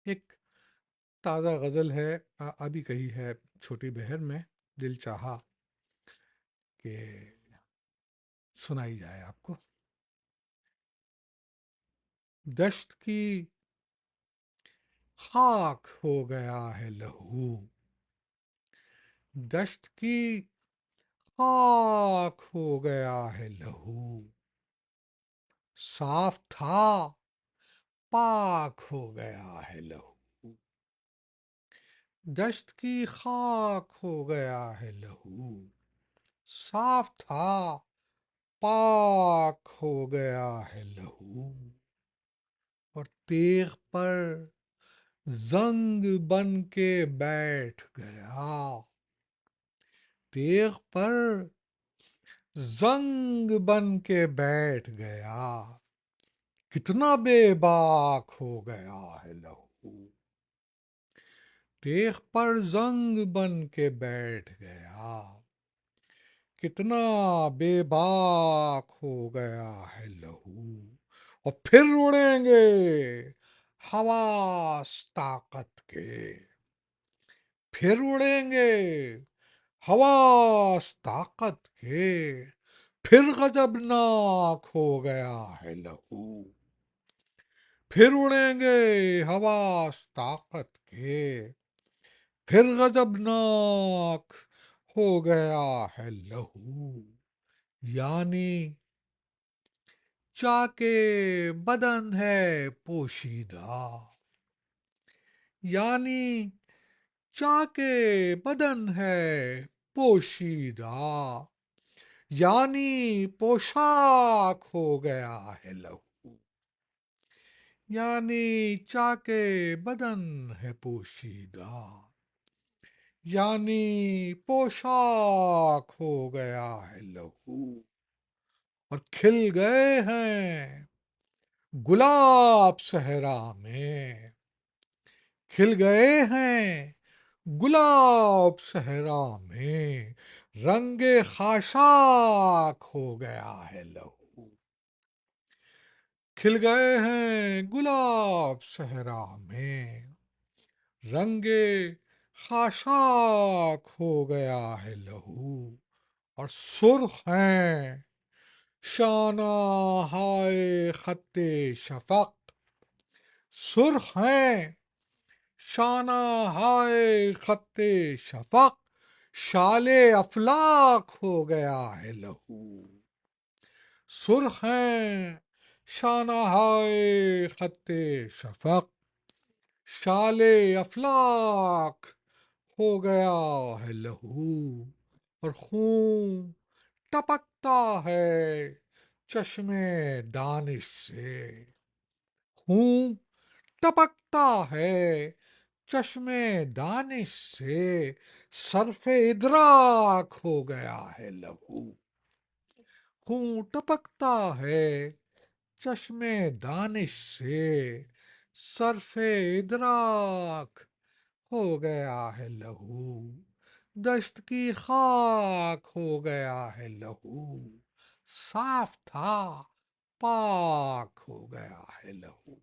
ایک تازہ غزل ہے، ابھی کہی ہے چھوٹی بہر میں، دل چاہا کہ سنائی جائے آپ کو۔ دشت کی خاک ہو گیا ہے لہو، دشت کی خاک ہو گیا ہے لہو، صاف تھا پاک ہو گیا ہے لہو، دشت کی خاک ہو گیا ہے لہو، صاف تھا پاک ہو گیا ہے لہو، اور تیغ پر زنگ بن کے بیٹھ گیا، تیغ پر زنگ بن کے بیٹھ گیا، کتنا بے باک ہو گیا ہے لہو، تیغ پر زنگ بن کے بیٹھ گیا، کتنا بے باک ہو گیا ہے لہو، اور پھر اڑیں گے حواس طاقت کے، پھر اڑیں گے حواس طاقت کے، پھر غضبناک ہو گیا ہے لہو، پھر اڑیں گے حواس طاقت کے، پھر غضبناک ہو گیا ہے لہو، یعنی چاکے بدن ہے پوشیدہ، یعنی چاکے بدن ہے پوشیدہ، یعنی پوشاک ہو گیا ہے لہو، یعنی چاکے بدن ہے پوشیدہ، یعنی پوشاک ہو گیا ہے لہو، اور کھل گئے ہیں گلاب صحرا میں، کھل گئے ہیں گلاب صحرا میں، رنگ خاشاک ہو گیا ہے لہو، کھل گئے ہیں گلاب صحرا میں، رنگ خاشاک ہو گیا ہے لہو، اور سرخ ہیں شانہ ہائے خط شفق، سرخ ہیں شانہ ہائے خط شفق، شال افلاک ہو گیا ہے لہو، سرخ ہیں شانہ ہائے خط شفق، شال افلاک ہو گیا ہے لہو، اور خون ٹپکتا ہے چشم دانش سے، خون ٹپکتا ہے چشم دانش سے، صرف ادراک ہو گیا ہے لہو، خون ٹپکتا ہے چشم دانش سے، صرف ادراک ہو گیا ہے لہو، دشت کی خاک ہو گیا ہے لہو، صاف تھا پاک ہو گیا ہے لہو۔